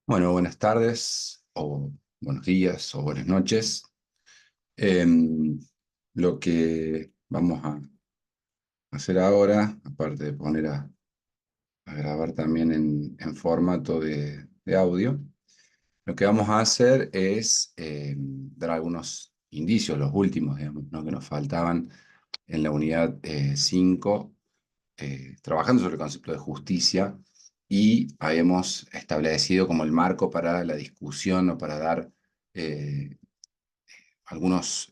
Bueno, buenas tardes, o buenos días, o buenas noches. Em, lo que vamos a hacer ahora, aparte de poner a grabar también en formato de audio, lo que vamos a hacer es dar algunos indicios, los últimos, digamos, ¿no? Que nos faltaban en la unidad 5, trabajando sobre el concepto de justicia, y habíamos establecido como el marco para la discusión o para dar eh, algunos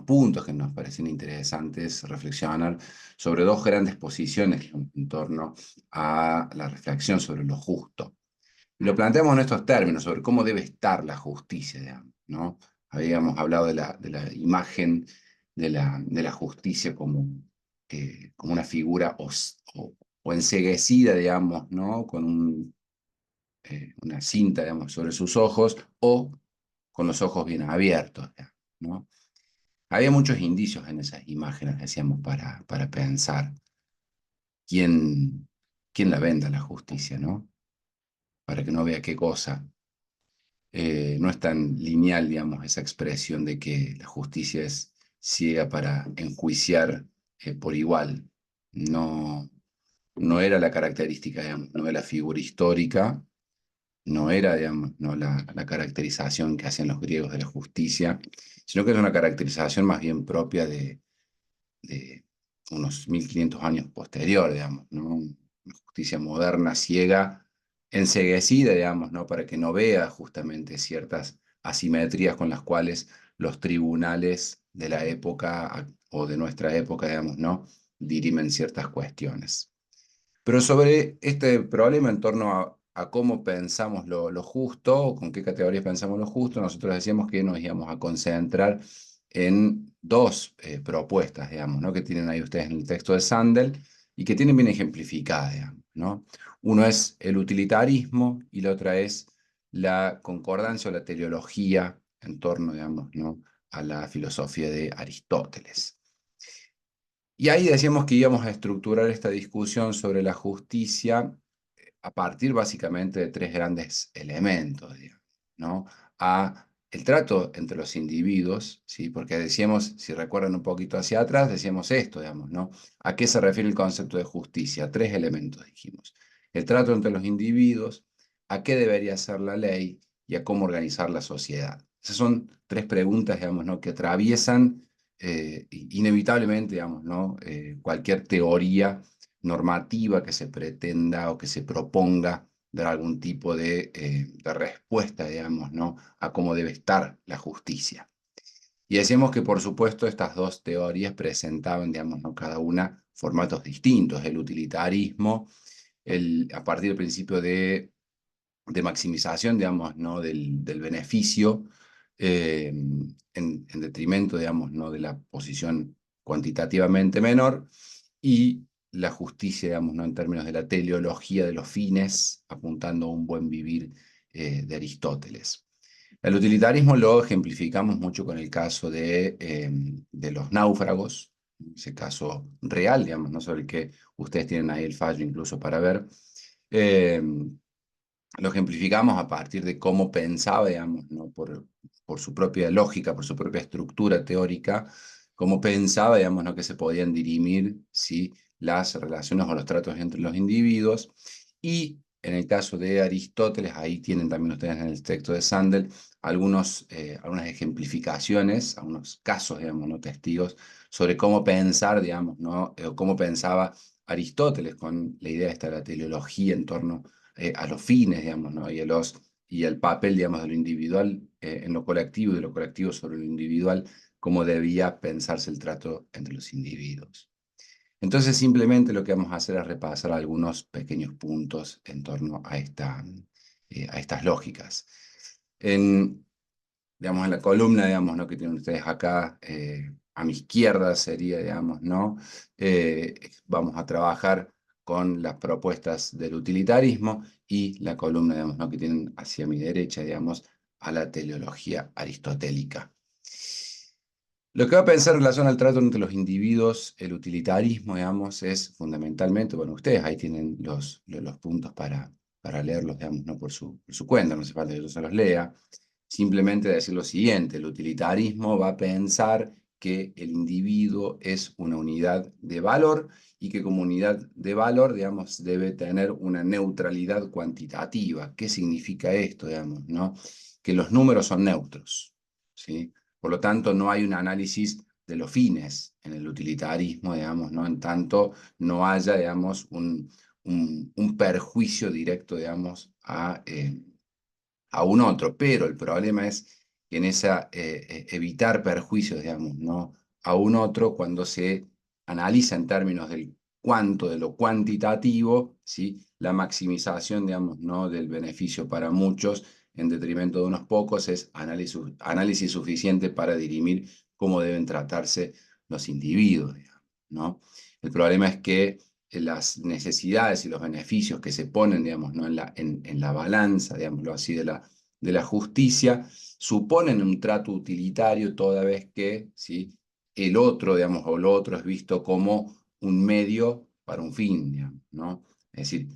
puntos que nos parecen interesantes reflexionar sobre dos grandes posiciones en torno a la reflexión sobre lo justo. Y lo planteamos en estos términos, sobre cómo debe estar la justicia, digamos, ¿no? Habíamos hablado de la imagen de la justicia como una figura o enceguecida, digamos, ¿no? Con una cinta, digamos, sobre sus ojos, o con los ojos bien abiertos, digamos, ¿no? Había muchos indicios en esas imágenes, decíamos, para pensar quién, quién la venda la justicia, ¿no? Para que no vea qué cosa. No es tan lineal, digamos, esa expresión de que la justicia es ciega para enjuiciar por igual. No, no era la característica, digamos, no de la figura histórica, no era, digamos, no la caracterización que hacían los griegos de la justicia, sino que es una caracterización más bien propia de unos 1500 años posterior, digamos, ¿no? Una justicia moderna, ciega, enceguecida, digamos, ¿no? Para que no vea justamente ciertas asimetrías con las cuales los tribunales de la época o de nuestra época, digamos, ¿no? Dirimen ciertas cuestiones. Pero sobre este problema en torno a cómo pensamos lo justo, o con qué categorías pensamos lo justo, nosotros decíamos que nos íbamos a concentrar en dos propuestas, digamos, ¿no? Que tienen ahí ustedes en el texto de Sandel y que tienen bien ejemplificadas, digamos, ¿no? Uno es el utilitarismo y la otra es la concordancia o la teleología en torno, digamos, ¿no? A la filosofía de Aristóteles. Y ahí decíamos que íbamos a estructurar esta discusión sobre la justicia a partir básicamente de tres grandes elementos, digamos, ¿no? A el trato entre los individuos, ¿sí? Porque decíamos, si recuerdan un poquito hacia atrás, decíamos esto, digamos, ¿no? ¿A qué se refiere el concepto de justicia? Tres elementos, dijimos. El trato entre los individuos, a qué debería ser la ley y a cómo organizar la sociedad. Esas son tres preguntas, digamos, ¿no? Que atraviesan inevitablemente, digamos, ¿no? Cualquier teoría normativa que se pretenda o que se proponga dar algún tipo de respuesta, digamos, ¿no? A cómo debe estar la justicia. Y decíamos que, por supuesto, estas dos teorías presentaban, digamos, ¿no? Cada una formatos distintos. El utilitarismo, a partir del principio de maximización, digamos, ¿no? del beneficio, en detrimento, digamos, ¿no? De la posición cuantitativamente menor, y la justicia, digamos, ¿no? En términos de la teleología de los fines, apuntando a un buen vivir de Aristóteles. El utilitarismo lo ejemplificamos mucho con el caso de los náufragos, ese caso real, digamos, ¿no? Sobre el que ustedes tienen ahí el fallo incluso para ver. Eh, lo ejemplificamos a partir de cómo pensaba, digamos, ¿no? Por su propia lógica, por su propia estructura teórica, cómo pensaba, digamos, ¿no? Que se podían dirimir, ¿sí? Las relaciones o los tratos entre los individuos. Y en el caso de Aristóteles, ahí tienen también ustedes en el texto de Sandel algunas ejemplificaciones, algunos casos, digamos, ¿no? Testigos sobre cómo pensar, digamos, ¿no? O cómo pensaba Aristóteles con la idea esta de la teleología en torno a los fines, digamos, ¿no? Y el papel, digamos, de lo individual en lo colectivo y de lo colectivo sobre lo individual, cómo debía pensarse el trato entre los individuos. Entonces, simplemente lo que vamos a hacer es repasar algunos pequeños puntos en torno a estas lógicas. En, digamos, en la columna, digamos, ¿no? Que tienen ustedes acá, a mi izquierda sería, digamos, ¿no? Vamos a trabajar con las propuestas del utilitarismo, y la columna, digamos, ¿no? Que tienen hacia mi derecha, digamos, a la teleología aristotélica. Lo que va a pensar en relación al trato entre los individuos, el utilitarismo, digamos, es fundamentalmente, bueno, ustedes ahí tienen los puntos para leerlos, digamos, no por su cuenta, no hace falta que yo se los lea, simplemente decir lo siguiente: el utilitarismo va a pensar que el individuo es una unidad de valor y que como unidad de valor, digamos, debe tener una neutralidad cuantitativa. ¿Qué significa esto, digamos, no? Que los números son neutros, ¿sí? Por lo tanto, no hay un análisis de los fines en el utilitarismo, digamos, ¿no? En tanto no haya, digamos, un perjuicio directo, digamos, a un otro. Pero el problema es que en esa evitar perjuicios, digamos, ¿no? A un otro, cuando se analiza en términos del cuánto, de lo cuantitativo, ¿sí? La maximización, digamos, ¿no? Del beneficio para muchos en detrimento de unos pocos es análisis suficiente para dirimir cómo deben tratarse los individuos, digamos, ¿no? El problema es que las necesidades y los beneficios que se ponen, digamos, ¿no? en la balanza, digámoslo así, de la justicia, suponen un trato utilitario toda vez que, ¿sí? El otro, digamos, o lo otro es visto como un medio para un fin, digamos, ¿no? Es decir,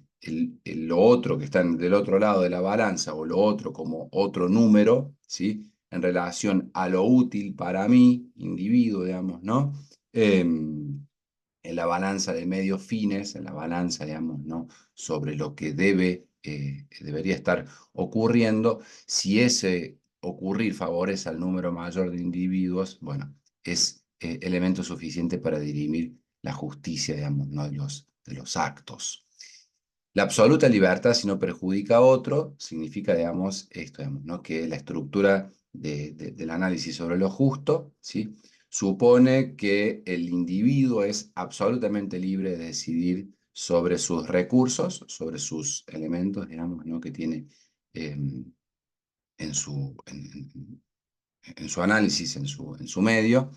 lo otro que está del otro lado de la balanza, o lo otro como otro número, ¿sí? En relación a lo útil para mí, individuo, digamos, ¿no? En la balanza de medios fines, en la balanza, digamos, ¿no? Sobre lo que debería estar ocurriendo, si ese ocurrir favorece al número mayor de individuos, bueno, es elemento suficiente para dirimir la justicia, digamos, ¿no? De los actos. La absoluta libertad, si no perjudica a otro, significa, digamos, esto, digamos, ¿no? Que la estructura del análisis sobre lo justo, ¿sí? Supone que el individuo es absolutamente libre de decidir sobre sus recursos, sobre sus elementos, digamos, ¿no? Que tiene en en su análisis, en su medio.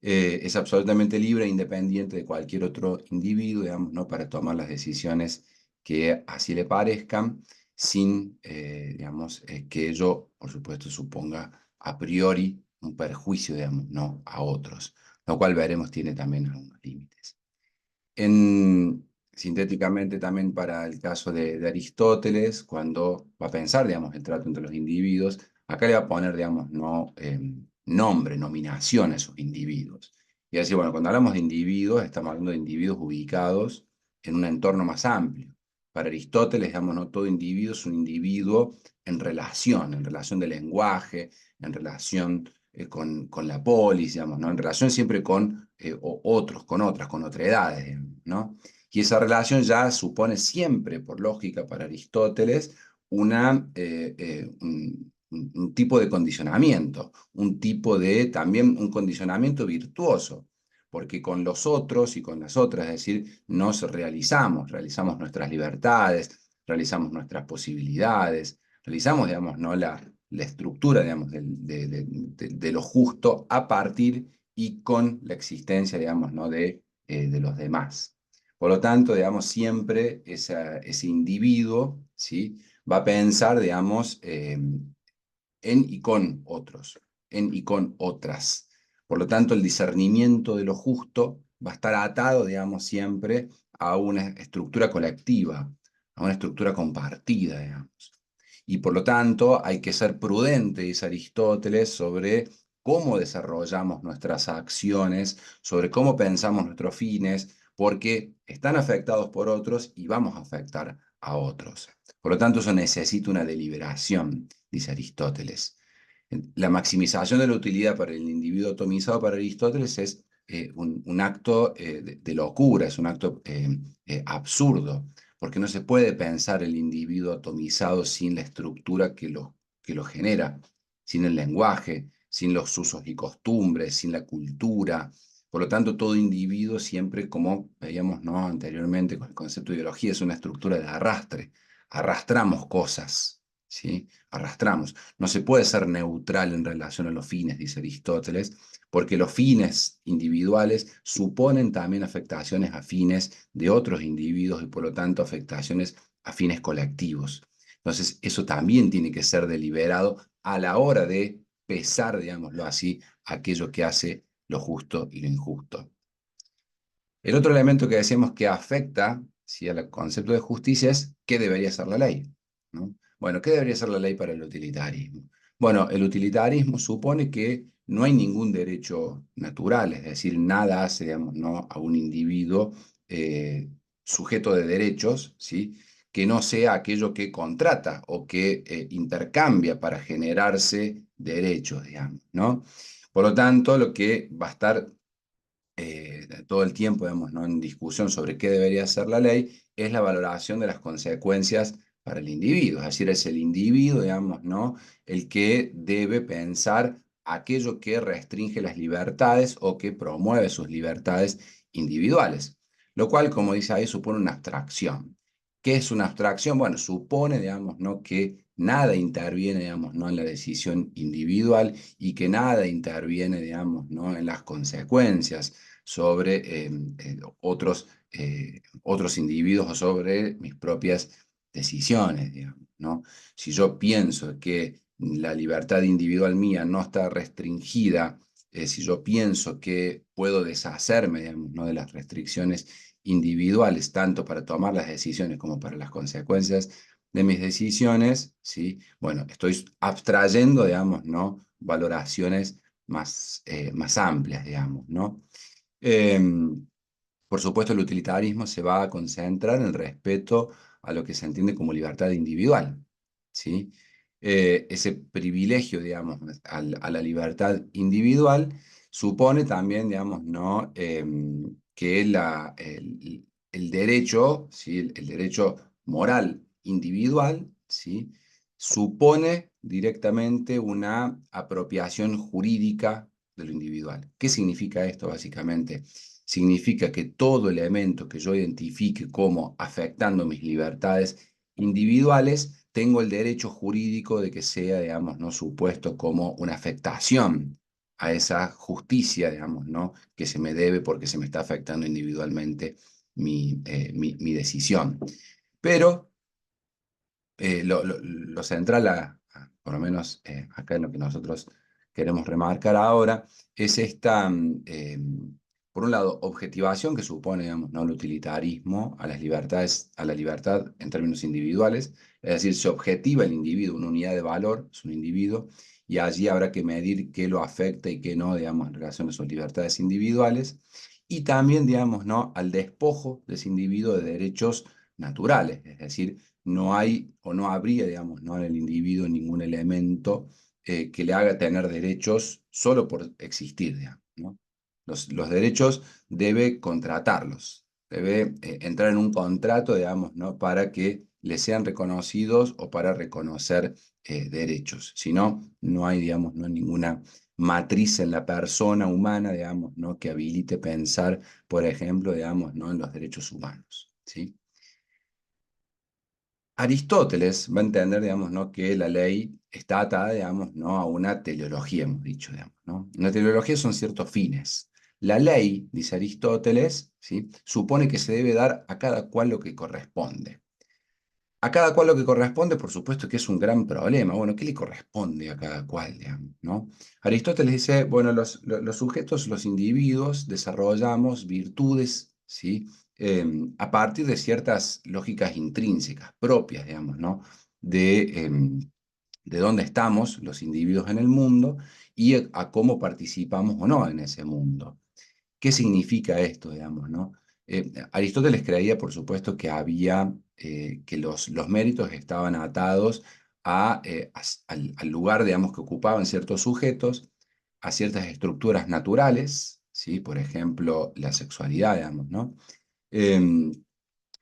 Es absolutamente libre e independiente de cualquier otro individuo, digamos, ¿no? Para tomar las decisiones que así le parezcan, sin, digamos, que ello, por supuesto, suponga a priori un perjuicio, digamos, ¿no? A otros, lo cual veremos tiene también algunos límites. Sintéticamente, también para el caso de Aristóteles, cuando va a pensar, digamos, el trato entre los individuos, acá le va a poner, digamos, no, nombre, nominación a esos individuos. Y así, bueno, cuando hablamos de individuos, estamos hablando de individuos ubicados en un entorno más amplio. Para Aristóteles, digamos, no todo individuo es un individuo en relación de lenguaje, en relación con la polis, digamos, ¿no? En relación siempre con otros, con otras, con otredades, digamos, ¿no? Y esa relación ya supone siempre, por lógica para Aristóteles, un tipo de condicionamiento, un tipo de también un condicionamiento virtuoso, porque con los otros y con las otras, es decir, realizamos nuestras libertades, realizamos nuestras posibilidades, realizamos, digamos, ¿no? La estructura, digamos, de lo justo a partir y con la existencia, digamos, ¿no? De los demás. Por lo tanto, digamos, siempre ese individuo, ¿sí? Va a pensar, digamos, en y con otros, en y con otras. Por lo tanto, el discernimiento de lo justo va a estar atado, digamos, siempre a una estructura colectiva, a una estructura compartida, digamos. Y por lo tanto, hay que ser prudente, dice Aristóteles, sobre cómo desarrollamos nuestras acciones, sobre cómo pensamos nuestros fines, porque están afectados por otros y vamos a afectar a otros. Por lo tanto, eso necesita una deliberación, dice Aristóteles. La maximización de la utilidad para el individuo atomizado para Aristóteles es un acto de locura, es un acto absurdo, porque no se puede pensar el individuo atomizado sin la estructura que lo genera, sin el lenguaje, sin los usos y costumbres, sin la cultura. Por lo tanto, todo individuo siempre, como veíamos, ¿no? Anteriormente con el concepto de ideología, es una estructura de arrastre. Arrastramos cosas, ¿sí? Arrastramos. No se puede ser neutral en relación a los fines, dice Aristóteles, porque los fines individuales suponen también afectaciones a fines de otros individuos y por lo tanto afectaciones a fines colectivos. Entonces, eso también tiene que ser deliberado a la hora de pesar, digámoslo así, aquello que hace lo justo y lo injusto. El otro elemento que decíamos que afecta ¿sí? Al concepto de justicia es ¿qué debería ser la ley? ¿No? Bueno, ¿qué debería ser la ley para el utilitarismo? Bueno, el utilitarismo supone que no hay ningún derecho natural, es decir, nada hace, digamos, ¿no? a un individuo sujeto de derechos, ¿sí? que no sea aquello que contrata o que intercambia para generarse derechos, digamos, ¿no? Por lo tanto, lo que va a estar todo el tiempo, digamos, ¿no? en discusión sobre qué debería ser la ley, es la valoración de las consecuencias para el individuo. Es decir, es el individuo, digamos, ¿no? el que debe pensar aquello que restringe las libertades o que promueve sus libertades individuales. Lo cual, como dice ahí, supone una abstracción. ¿Qué es una abstracción? Bueno, supone, digamos, ¿no? que nada interviene, digamos, ¿no? en la decisión individual y que nada interviene, digamos, ¿no? en las consecuencias sobre otros individuos o sobre mis propias decisiones, digamos, ¿no? Si yo pienso que la libertad individual mía no está restringida, si yo pienso que puedo deshacerme, digamos, ¿no? de las restricciones individuales, tanto para tomar las decisiones como para las consecuencias de mis decisiones, ¿sí? Bueno, estoy abstrayendo, digamos, ¿no? valoraciones más amplias, digamos, ¿no? Em, por supuesto, el utilitarismo se va a concentrar en el respeto a lo que se entiende como libertad individual, ¿sí? Ese privilegio, digamos, a la libertad individual supone también, digamos, ¿no? que el derecho, ¿sí? El derecho moral individual, ¿sí? supone directamente una apropiación jurídica de lo individual. ¿Qué significa esto, básicamente? Significa que todo elemento que yo identifique como afectando mis libertades individuales, tengo el derecho jurídico de que sea, digamos, no supuesto como una afectación a esa justicia, digamos, ¿no? que se me debe porque se me está afectando individualmente mi decisión. Pero lo central, por lo menos acá en lo que nosotros queremos remarcar ahora, es esta, por un lado, objetivación que supone, digamos, ¿no? el utilitarismo a las libertades, a la libertad en términos individuales, es decir, se objetiva el individuo, una unidad de valor, es un individuo, y allí habrá que medir qué lo afecta y qué no, digamos, en relación a sus libertades individuales, y también, digamos, ¿no? al despojo de ese individuo de derechos naturales, es decir, no hay o no habría, digamos, ¿no? en el individuo ningún elemento que le haga tener derechos solo por existir, digamos, ¿no? Los derechos debe contratarlos, debe entrar en un contrato, digamos, ¿no? para que le sean reconocidos o para reconocer derechos. Si no, no hay, digamos, no ninguna matriz en la persona humana, digamos, ¿no? que habilite pensar, por ejemplo, digamos, ¿no? en los derechos humanos, ¿sí? Aristóteles va a entender, digamos, ¿no? que la ley está atada, digamos, ¿no? a una teleología, hemos dicho, digamos, ¿no? Una teleología son ciertos fines. La ley, dice Aristóteles, ¿sí? supone que se debe dar a cada cual lo que corresponde. A cada cual lo que corresponde, por supuesto que es un gran problema. Bueno, ¿qué le corresponde a cada cual, digamos, ¿no? Aristóteles dice, bueno, los sujetos, los individuos, desarrollamos virtudes, ¿sí? A partir de ciertas lógicas intrínsecas, propias, digamos, ¿no? De dónde estamos los individuos en el mundo y a cómo participamos o no en ese mundo. ¿Qué significa esto, digamos, no? Aristóteles creía, por supuesto, que había, que los méritos estaban atados al lugar, digamos, que ocupaban ciertos sujetos, a ciertas estructuras naturales, ¿sí? Por ejemplo, la sexualidad, digamos, ¿no? Em,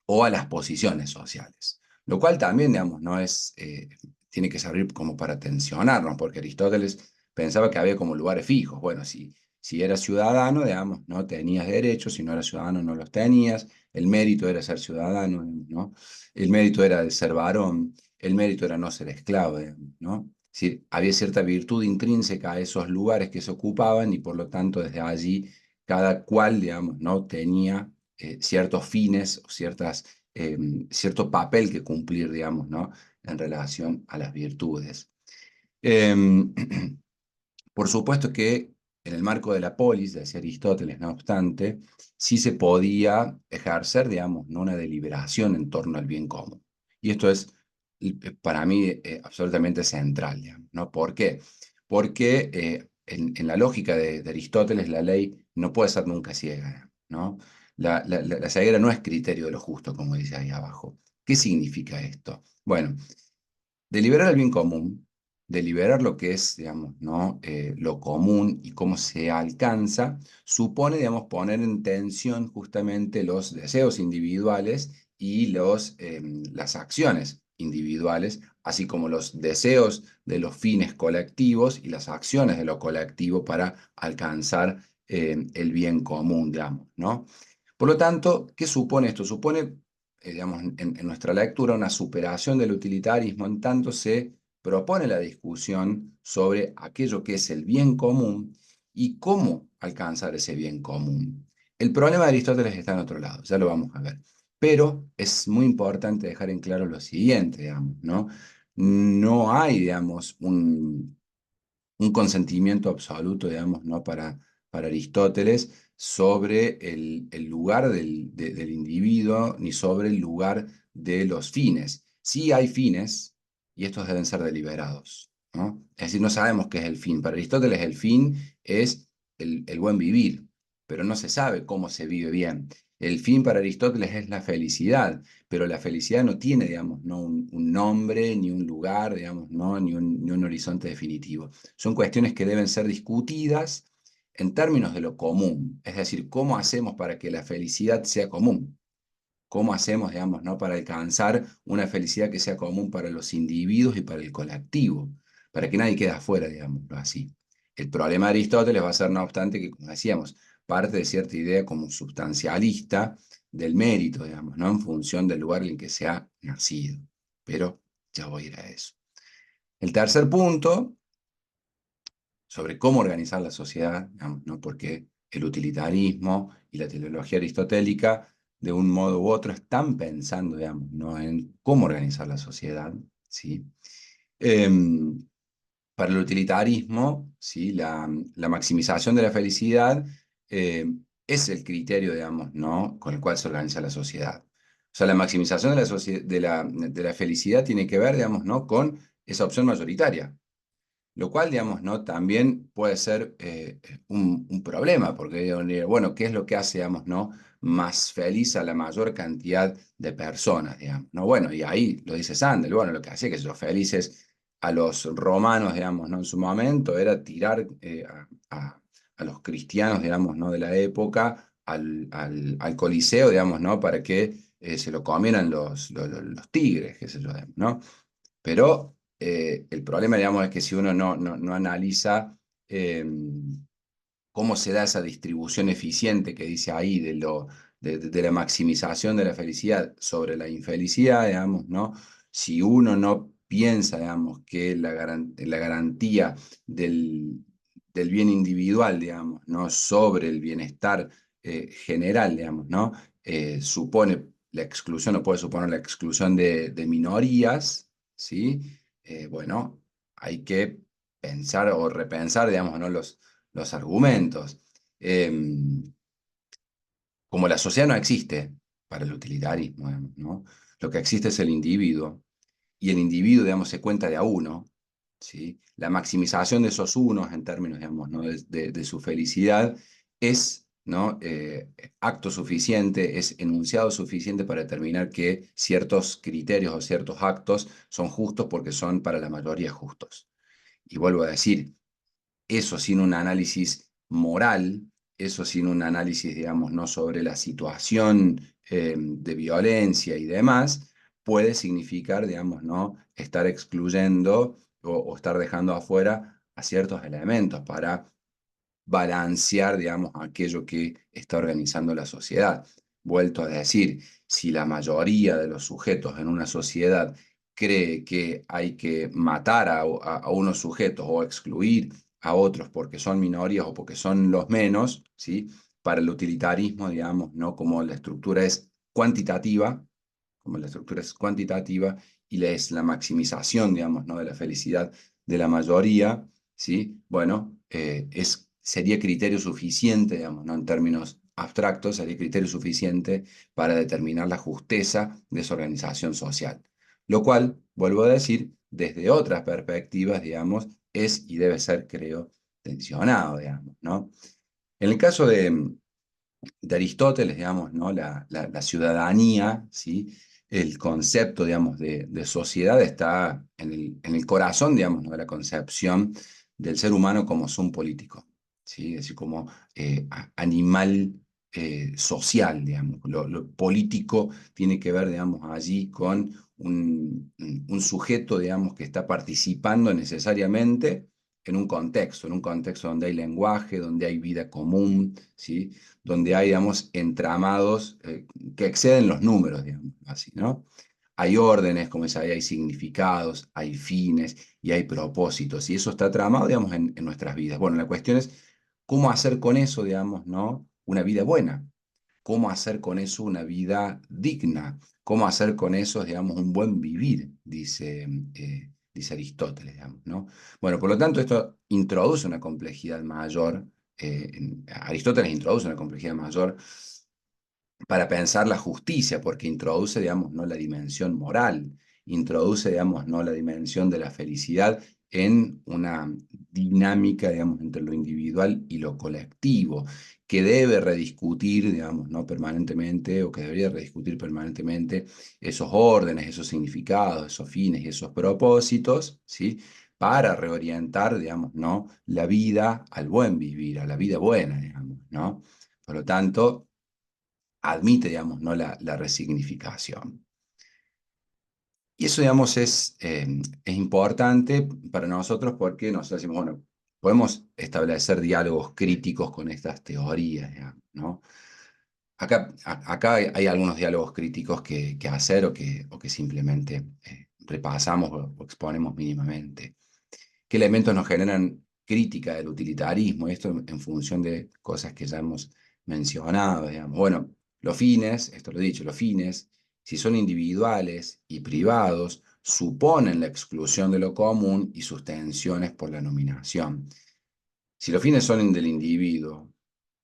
o a las posiciones sociales. Lo cual también, digamos, no es, tiene que servir como para tensionarnos, porque Aristóteles pensaba que había como lugares fijos. Bueno, si eras ciudadano, digamos, no tenías derechos, si no eras ciudadano no los tenías, el mérito era ser ciudadano, ¿no? El mérito era de ser varón, el mérito era no ser esclavo, digamos, ¿no? Es decir, había cierta virtud intrínseca a esos lugares que se ocupaban y por lo tanto desde allí cada cual, digamos, ¿no? tenía ciertos fines o cierto papel que cumplir, digamos, ¿no? en relación a las virtudes. Em, por supuesto que en el marco de la polis, decía Aristóteles, no obstante, sí se podía ejercer, digamos, ¿no? Una deliberación en torno al bien común. Y esto es, para mí, absolutamente central, digamos, ¿no? ¿Por qué? Porque en la lógica de Aristóteles, la ley no puede ser nunca ciega, ¿no? La ceguera no es criterio de lo justo, como dice ahí abajo. ¿Qué significa esto? Bueno, deliberar el bien común, deliberar lo que es, digamos, ¿no? Lo común y cómo se alcanza, supone, digamos, poner en tensión justamente los deseos individuales y las acciones individuales, así como los deseos de los fines colectivos y las acciones de lo colectivo para alcanzar el bien común, digamos, ¿no? Por lo tanto, ¿qué supone esto? Supone, digamos, en nuestra lectura una superación del utilitarismo, en tanto se propone la discusión sobre aquello que es el bien común y cómo alcanzar ese bien común. El problema de Aristóteles está en otro lado, ya lo vamos a ver. Pero es muy importante dejar en claro lo siguiente, digamos, ¿no? No hay, digamos, un consentimiento absoluto, digamos, ¿no? Para Aristóteles sobre el lugar del individuo ni sobre el lugar de los fines. Sí hay fines y estos deben ser deliberados, ¿no? Es decir, no sabemos qué es el fin. Para Aristóteles el fin es el buen vivir, pero no se sabe cómo se vive bien. El fin para Aristóteles es la felicidad, pero la felicidad no tiene, digamos, ¿no? Un nombre, ni un lugar, digamos, ¿no? Ni un horizonte definitivo. Son cuestiones que deben ser discutidas en términos de lo común, es decir, cómo hacemos para que la felicidad sea común, cómo hacemos, digamos, ¿no? Para alcanzar una felicidad que sea común para los individuos y para el colectivo, para que nadie quede afuera, digámoslo así. El problema de Aristóteles va a ser, no obstante, que, como decíamos, parte de cierta idea como substancialista del mérito, digamos, ¿no? En función del lugar en el que se ha nacido. Pero ya voy a ir a eso. El tercer punto sobre cómo organizar la sociedad, digamos, ¿no? Porque el utilitarismo y la teleología aristotélica, de un modo u otro, están pensando, digamos, ¿no? En cómo organizar la sociedad, ¿sí? Em, para el utilitarismo, ¿sí? La maximización de la felicidad es el criterio, digamos, ¿no? Con el cual se organiza la sociedad. O sea, la maximización de la felicidad tiene que ver, digamos, ¿no? Con esa opción mayoritaria. Lo cual, digamos, ¿no? También puede ser un problema, porque, bueno, ¿qué es lo que hace, digamos, ¿no? Más feliz a la mayor cantidad de personas, digamos, ¿no? Bueno, y ahí lo dice Sandel, bueno, lo que hacía que los felices a los romanos, digamos, ¿no? En su momento era tirar a los cristianos, digamos, ¿no? De la época al Coliseo, digamos, ¿no? Para que se lo comieran los tigres, qué sé yo, ¿no? Pero el problema, digamos, es que si uno no analiza eh, cómo se da esa distribución eficiente que dice ahí de la maximización de la felicidad sobre la infelicidad, digamos, ¿no? Si uno no piensa, digamos, que la garantía del bien individual, digamos, ¿no? Sobre el bienestar general, digamos, ¿no? Supone la exclusión o puede suponer la exclusión de minorías, ¿sí? Bueno, hay que pensar o repensar, digamos, ¿no? Los argumentos. Como la sociedad no existe para el utilitarismo, digamos, ¿no? Lo que existe es el individuo, y el individuo, digamos, se cuenta de a uno, ¿sí? La maximización de esos unos en términos, digamos, ¿no? de su felicidad es, ¿no? Acto suficiente, es enunciado suficiente para determinar que ciertos criterios o ciertos actos son justos porque son para la mayoría justos. Y vuelvo a decir, eso sin un análisis moral, eso sin un análisis, digamos, no sobre la situación de violencia y demás, puede significar, digamos, no estar excluyendo o estar dejando afuera a ciertos elementos para balancear, digamos, aquello que está organizando la sociedad. Vuelto a decir, si la mayoría de los sujetos en una sociedad cree que hay que matar a unos sujetos o excluir a otros porque son minorías o porque son los menos, ¿sí? Para el utilitarismo, digamos, ¿no? Como la estructura es cuantitativa, como la estructura es cuantitativa y es la maximización, digamos, ¿no? De la felicidad de la mayoría, ¿sí? Bueno, es sería criterio suficiente, digamos, ¿no? En términos abstractos, sería criterio suficiente para determinar la justeza de esa organización social. Lo cual, vuelvo a decir, desde otras perspectivas, digamos, es y debe ser, creo, tensionado, digamos, ¿no? En el caso de Aristóteles, digamos, ¿no? La ciudadanía, ¿sí? El concepto, digamos, de sociedad está en el corazón, digamos, ¿no? De la concepción del ser humano como son político, ¿sí? Es decir, como animal social, digamos. Lo político tiene que ver, digamos, allí con un sujeto, digamos, que está participando necesariamente en un contexto donde hay lenguaje, donde hay vida común, ¿sí? Donde hay, digamos, entramados que exceden los números, digamos, así, ¿no? Hay órdenes, como es ahí, hay significados, hay fines y hay propósitos, y eso está tramado, digamos, en nuestras vidas. Bueno, la cuestión es cómo hacer con eso, digamos, ¿no? Una vida buena, cómo hacer con eso una vida digna, cómo hacer con eso, digamos, un buen vivir, dice Aristóteles, digamos, ¿no? Bueno, por lo tanto, esto introduce una complejidad mayor, Aristóteles introduce una complejidad mayor para pensar la justicia, porque introduce, digamos, no la dimensión moral, introduce, digamos, no la dimensión de la felicidad en una dinámica, digamos, entre lo individual y lo colectivo, que debe rediscutir, digamos, no permanentemente, o que debería rediscutir permanentemente esos órdenes, esos significados, esos fines y esos propósitos, ¿sí? Para reorientar, digamos, ¿no? La vida al buen vivir, a la vida buena, digamos, ¿no? Por lo tanto, admite, digamos, ¿no? La resignificación. Y eso, digamos, es importante para nosotros porque nosotros decimos, bueno, podemos establecer diálogos críticos con estas teorías, digamos, ¿no? Acá hay algunos diálogos críticos que hacer o que simplemente repasamos o exponemos mínimamente. ¿Qué elementos nos generan crítica del utilitarismo? Esto en función de cosas que ya hemos mencionado, digamos. Bueno, los fines, esto lo he dicho, los fines, si son individuales y privados, suponen la exclusión de lo común y sus tensiones por la nominación. Si los fines son del individuo,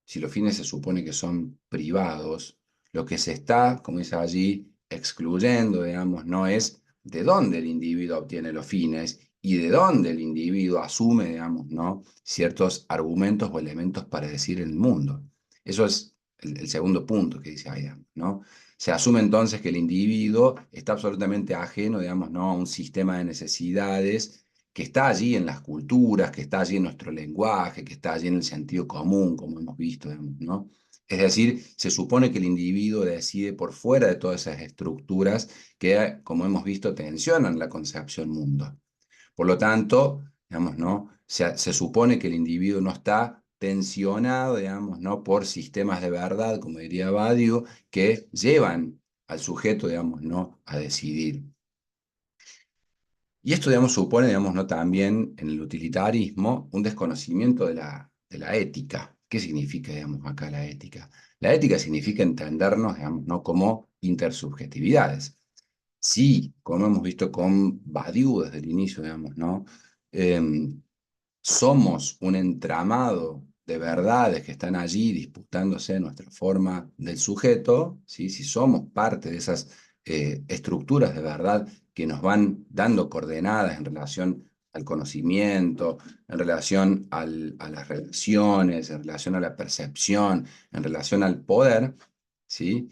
si los fines se supone que son privados, lo que se está, como dice allí, excluyendo, digamos, no es de dónde el individuo obtiene los fines y de dónde el individuo asume, digamos, ¿no? Ciertos argumentos o elementos para decir el mundo. Eso es el segundo punto que dice ahí, ¿no? Se asume entonces que el individuo está absolutamente ajeno, digamos, ¿no? A un sistema de necesidades que está allí en las culturas, que está allí en nuestro lenguaje, que está allí en el sentido común, como hemos visto, ¿no? Es decir, se supone que el individuo decide por fuera de todas esas estructuras que, como hemos visto, tensionan la concepción mundo. Por lo tanto, digamos, ¿no? Se supone que el individuo no está tensionado, digamos, ¿no? Por sistemas de verdad, como diría Badiou, que llevan al sujeto, digamos, ¿no? A decidir. Y esto, digamos, supone, digamos, ¿no? También en el utilitarismo un desconocimiento de la ética. ¿Qué significa, digamos, acá la ética? La ética significa entendernos, digamos, ¿no? Como intersubjetividades. Sí, como hemos visto con Badiou desde el inicio, digamos, ¿no? Em, Somos un entramado de verdades que están allí disputándose nuestra forma del sujeto, ¿sí? Si somos parte de esas estructuras de verdad que nos van dando coordenadas en relación al conocimiento, en relación a las relaciones, en relación a la percepción, en relación al poder, ¿sí?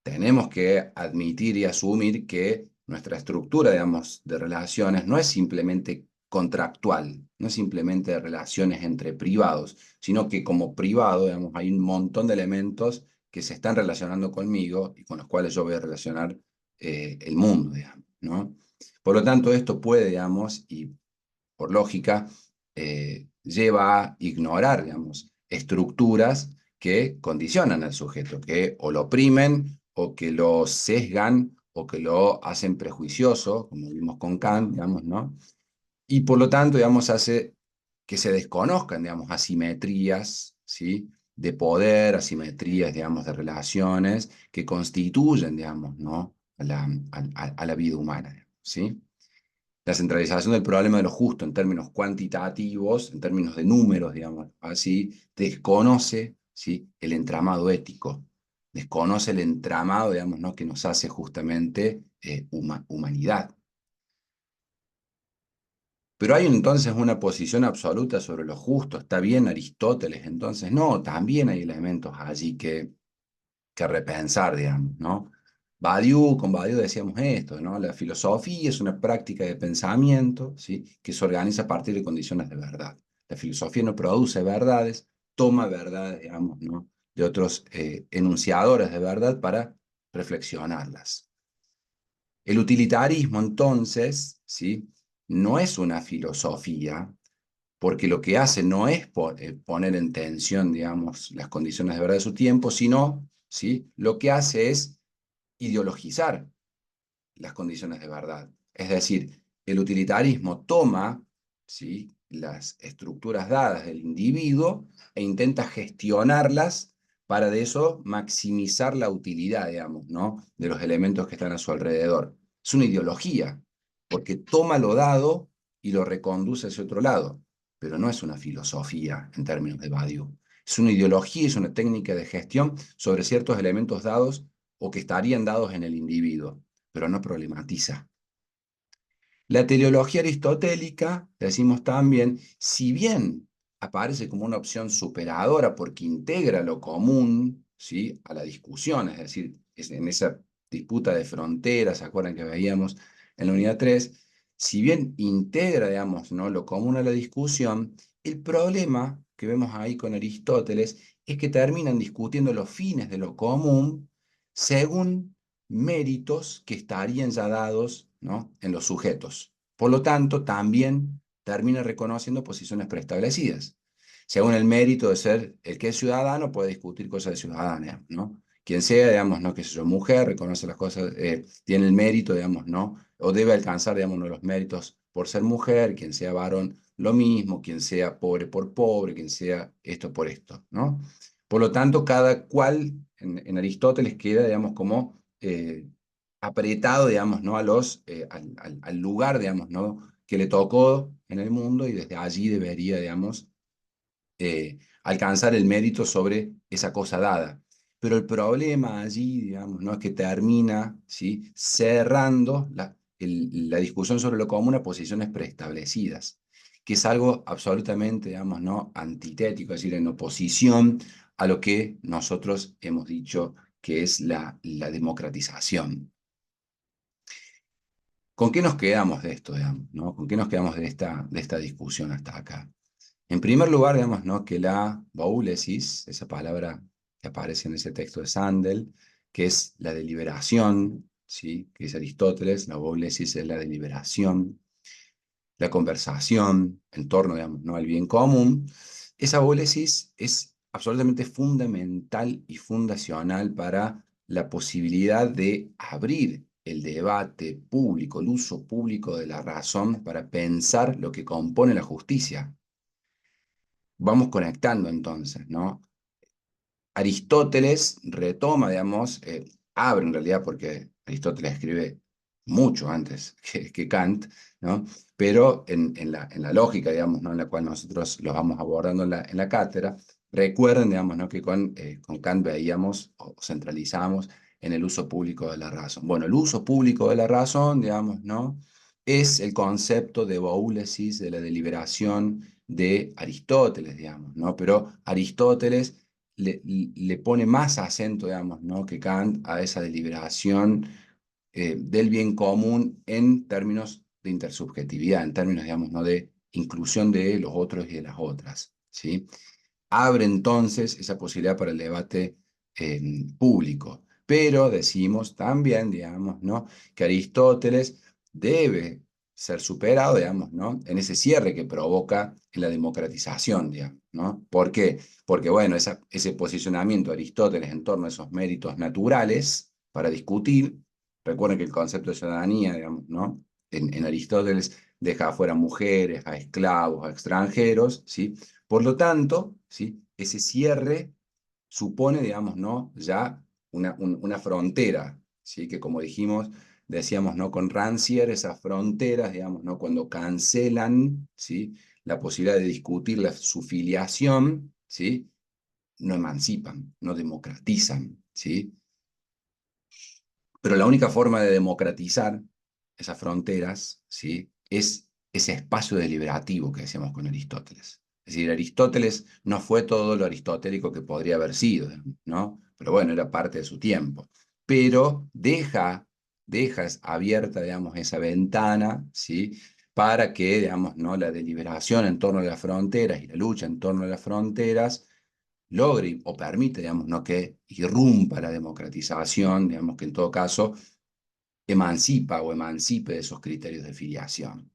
Tenemos que admitir y asumir que nuestra estructura, digamos, de relaciones no es simplemente contractual, no es simplemente de relaciones entre privados, sino que como privado, digamos, hay un montón de elementos que se están relacionando conmigo y con los cuales yo voy a relacionar el mundo, digamos, ¿no? Por lo tanto, esto puede, digamos, y por lógica, lleva a ignorar, digamos, estructuras que condicionan al sujeto, que o lo oprimen, o que lo sesgan, o que lo hacen prejuicioso, como vimos con Kant, digamos, ¿no? Y por lo tanto, digamos, hace que se desconozcan, digamos, asimetrías, ¿sí? De poder, asimetrías, digamos, de relaciones que constituyen, digamos, ¿no? A la vida humana, ¿sí? La centralización del problema de lo justo en términos cuantitativos, en términos de números, digamos así, desconoce, ¿sí?, el entramado ético, desconoce el entramado, digamos, ¿no?, que nos hace justamente humanidad. Pero hay entonces una posición absoluta sobre lo justo. ¿Está bien Aristóteles? Entonces, no, también hay elementos allí que repensar, digamos, ¿no? Con Badiou decíamos esto, ¿no? La filosofía es una práctica de pensamiento, ¿sí?, que se organiza a partir de condiciones de verdad. La filosofía no produce verdades, toma verdades, digamos, ¿no?, de otros enunciadores de verdad para reflexionarlas. El utilitarismo, entonces, ¿sí?, no es una filosofía, porque lo que hace no es poner en tensión, digamos, las condiciones de verdad de su tiempo, sino, ¿sí?, lo que hace es ideologizar las condiciones de verdad. Es decir, el utilitarismo toma, ¿sí?, las estructuras dadas del individuo e intenta gestionarlas para de eso maximizar la utilidad, digamos, ¿no?, de los elementos que están a su alrededor. Es una ideología, porque toma lo dado y lo reconduce hacia otro lado, pero no es una filosofía en términos de Badiou. Es una ideología, es una técnica de gestión sobre ciertos elementos dados o que estarían dados en el individuo, pero no problematiza. La teleología aristotélica, decimos también, si bien aparece como una opción superadora porque integra lo común, ¿sí?, a la discusión, es decir, en esa disputa de fronteras, ¿se acuerdan que veíamos en la unidad 3? Si bien integra, digamos, ¿no?, lo común a la discusión, el problema que vemos ahí con Aristóteles es que terminan discutiendo los fines de lo común según méritos que estarían ya dados, ¿no?, en los sujetos. Por lo tanto, también termina reconociendo posiciones preestablecidas. Según el mérito de ser el que es ciudadano, puede discutir cosas de ciudadanía, ¿no? Quien sea, digamos, ¿no?, que es mujer, reconoce las cosas, tiene el mérito, digamos, ¿no?, o debe alcanzar, digamos, ¿no?, los méritos por ser mujer, quien sea varón, lo mismo, quien sea pobre por pobre, quien sea esto por esto, ¿no? Por lo tanto, cada cual en Aristóteles queda, digamos, como apretado, digamos, ¿no?, al lugar, digamos, ¿no?, que le tocó en el mundo y desde allí debería, digamos, alcanzar el mérito sobre esa cosa dada. Pero el problema allí, digamos, ¿no?, es que termina, ¿sí?, cerrando la discusión sobre lo común a posiciones preestablecidas, que es algo absolutamente, digamos, ¿no?, antitético, es decir, en oposición a lo que nosotros hemos dicho que es la democratización. ¿Con qué nos quedamos de esto, digamos, ¿no? ¿Con qué nos quedamos de esta discusión hasta acá? En primer lugar, digamos, ¿no?, que la boulesis, esa palabra que aparece en ese texto de Sandel, que es la deliberación, ¿sí?, que dice Aristóteles, la boulesis es la deliberación, la conversación en torno, digamos, ¿no?, al bien común. Esa boulesis es absolutamente fundamental y fundacional para la posibilidad de abrir el debate público, el uso público de la razón para pensar lo que compone la justicia. Vamos conectando entonces, ¿no? Aristóteles retoma, digamos, abre en realidad, porque Aristóteles escribe mucho antes que Kant, ¿no? Pero en la lógica, digamos, ¿no?, en la cual nosotros los vamos abordando en la cátedra, recuerden, digamos, ¿no?, que con Kant veíamos o centralizamos en el uso público de la razón. Bueno, el uso público de la razón, digamos, ¿no?, es el concepto de boulesis, de la deliberación de Aristóteles, digamos, ¿no? Pero Aristóteles le pone más acento, digamos, ¿no?, que Kant a esa deliberación del bien común en términos de intersubjetividad, en términos, digamos, ¿no?, de inclusión de los otros y de las otras, ¿sí? Abre entonces esa posibilidad para el debate público. Pero decimos también, digamos, ¿no?, que Aristóteles debe ser superado, digamos, ¿no?, en ese cierre que provoca en la democratización, digamos, ¿no? ¿Por qué? Porque, bueno, ese posicionamiento de Aristóteles en torno a esos méritos naturales para discutir, recuerden que el concepto de ciudadanía, digamos, ¿no?, en Aristóteles deja afuera a mujeres, a esclavos, a extranjeros, ¿sí? Por lo tanto, ¿sí?, ese cierre supone, digamos, ¿no?, ya una frontera, ¿sí?, que como dijimos, decíamos, ¿no? Con Rancière, esas fronteras, digamos, ¿no? Cuando cancelan, ¿sí? La posibilidad de discutir su filiación, ¿sí? No emancipan, no democratizan, ¿sí? Pero la única forma de democratizar esas fronteras, ¿sí? Es ese espacio deliberativo que decíamos con Aristóteles. Es decir, Aristóteles no fue todo lo aristotélico que podría haber sido, ¿no? Pero bueno, era parte de su tiempo. Pero deja abierta, digamos, esa ventana, ¿sí? Para que, digamos, ¿no? La deliberación en torno a las fronteras y la lucha en torno a las fronteras logre o permite, digamos, ¿no? Que irrumpa la democratización, digamos, que en todo caso emancipa o emancipe de esos criterios de filiación.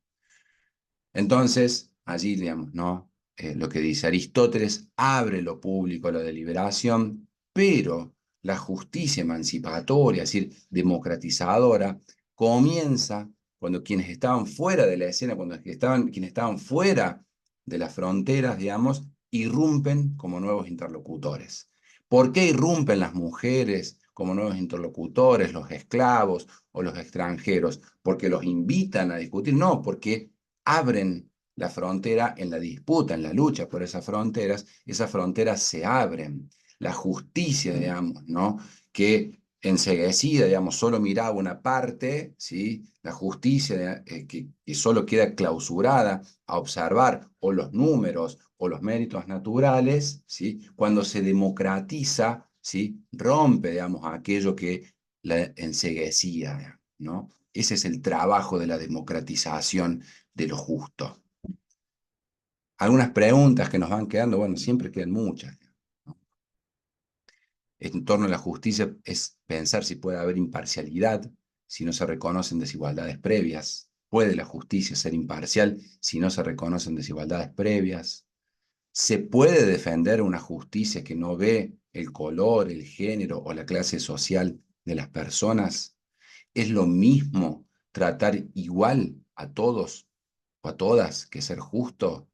Entonces, allí, digamos, ¿no? Lo que dice Aristóteles abre lo público a la deliberación, pero la justicia emancipatoria, es decir, democratizadora, comienza cuando quienes estaban fuera de la escena, quienes estaban fuera de las fronteras, digamos, irrumpen como nuevos interlocutores. ¿Por qué irrumpen las mujeres como nuevos interlocutores, los esclavos o los extranjeros? ¿Porque los invitan a discutir? No, porque abren la frontera en la disputa, en la lucha por esas fronteras se abren. La justicia, digamos, ¿no? Que enceguecida, digamos, solo miraba una parte, ¿sí? La justicia que solo queda clausurada a observar o los números o los méritos naturales, ¿sí? Cuando se democratiza, ¿sí? Rompe, digamos, aquello que la enceguecía, ¿no? Ese es el trabajo de la democratización de lo justo. Algunas preguntas que nos van quedando, bueno, siempre quedan muchas, ¿no? En torno a la justicia es pensar si puede haber imparcialidad, si no se reconocen desigualdades previas. ¿Puede la justicia ser imparcial si no se reconocen desigualdades previas? ¿Se puede defender una justicia que no ve el color, el género o la clase social de las personas? ¿Es lo mismo tratar igual a todos o a todas que ser justo?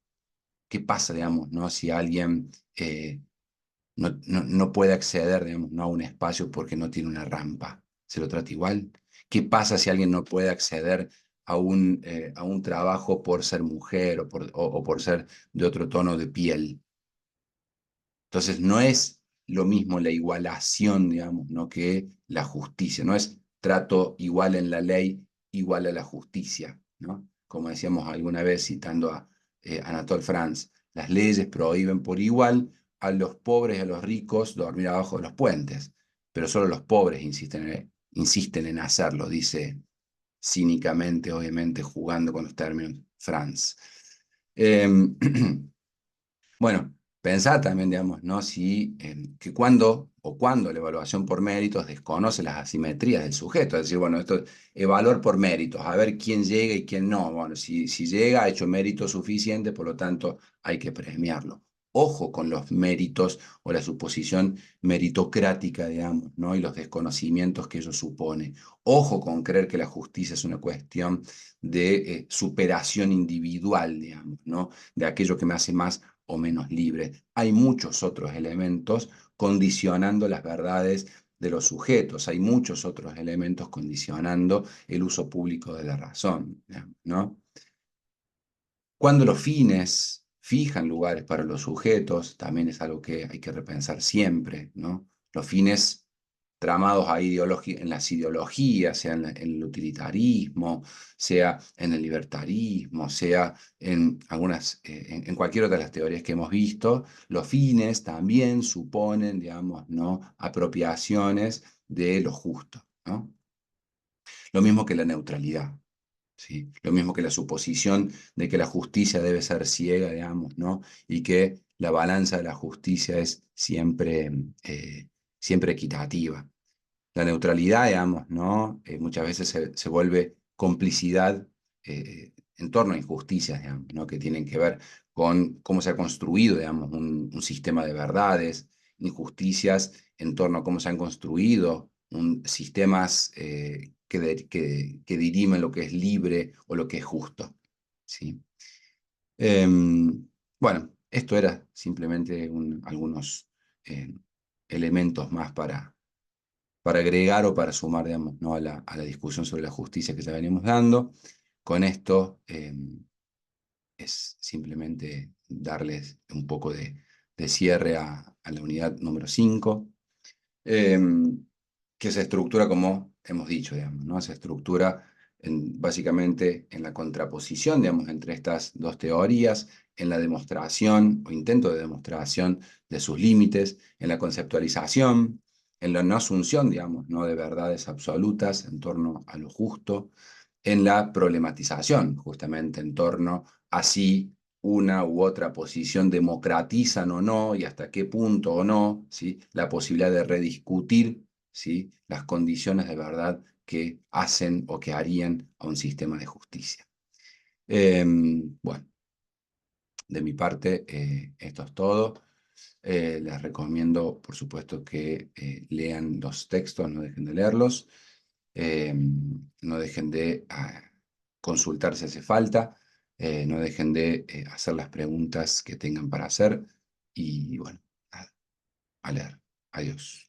¿Qué pasa, digamos, ¿no? Si alguien no puede acceder, digamos, ¿no? A un espacio porque no tiene una rampa? ¿Se lo trata igual? ¿Qué pasa si alguien no puede acceder a un trabajo por ser mujer o por ser de otro tono de piel? Entonces, no es lo mismo la igualación, digamos, ¿no? Que la justicia. No es trato igual en la ley, igual a la justicia, ¿no? Como decíamos alguna vez citando a Anatole France, las leyes prohíben por igual a los pobres y a los ricos dormir abajo de los puentes, pero solo los pobres insisten en hacerlo, dice cínicamente, obviamente, jugando con los términos France. Eh, Bueno, pensar también, digamos, ¿no? Si, que cuando la evaluación por méritos desconoce las asimetrías del sujeto, es decir, bueno, esto evaluar por méritos, a ver quién llega y quién no. Bueno, si llega, ha hecho mérito suficiente, por lo tanto, hay que premiarlo. Ojo con los méritos o la suposición meritocrática, digamos, ¿no? Y los desconocimientos que ello supone. Ojo con creer que la justicia es una cuestión de superación individual, digamos, ¿no? De aquello que me hace más o menos libre. Hay muchos otros elementos condicionando las verdades de los sujetos, hay muchos otros elementos condicionando el uso público de la razón, ¿no? Cuando los fines fijan lugares para los sujetos, también es algo que hay que repensar siempre, ¿no? Los fines tramados en las ideologías, sea en el utilitarismo, sea en el libertarismo, sea en en cualquier otra de las teorías que hemos visto, los fines también suponen, digamos, ¿no? Apropiaciones de lo justo, ¿no? Lo mismo que la neutralidad. ¿Sí? Lo mismo que la suposición de que la justicia debe ser ciega, digamos, ¿no? Y que la balanza de la justicia es siempre equitativa. La neutralidad, digamos, ¿no? Muchas veces se vuelve complicidad en torno a injusticias, digamos, ¿no? Que tienen que ver con cómo se ha construido, digamos, un sistema de verdades, injusticias en torno a cómo se han construido sistemas que dirimen lo que es libre o lo que es justo, ¿sí? Bueno, esto era simplemente algunos elementos más para agregar o para sumar, digamos, ¿no? a la discusión sobre la justicia que ya venimos dando. Con esto es simplemente darles un poco de cierre a la unidad número 5, que se estructura como hemos dicho, digamos, ¿no? Se estructura básicamente en la contraposición, digamos, entre estas dos teorías, en la demostración o intento de demostración de sus límites, en la conceptualización, en la no asunción, digamos, no de verdades absolutas en torno a lo justo, en la problematización, justamente en torno a si una u otra posición democratizan o no, y hasta qué punto o no, ¿sí? La posibilidad de rediscutir, ¿sí? Las condiciones de verdad que hacen o que harían a un sistema de justicia. Bueno, de mi parte, esto es todo. Les recomiendo, por supuesto, que lean los textos, no dejen de leerlos, no dejen de consultar si hace falta, no dejen de hacer las preguntas que tengan para hacer y bueno, nada, a leer. Adiós.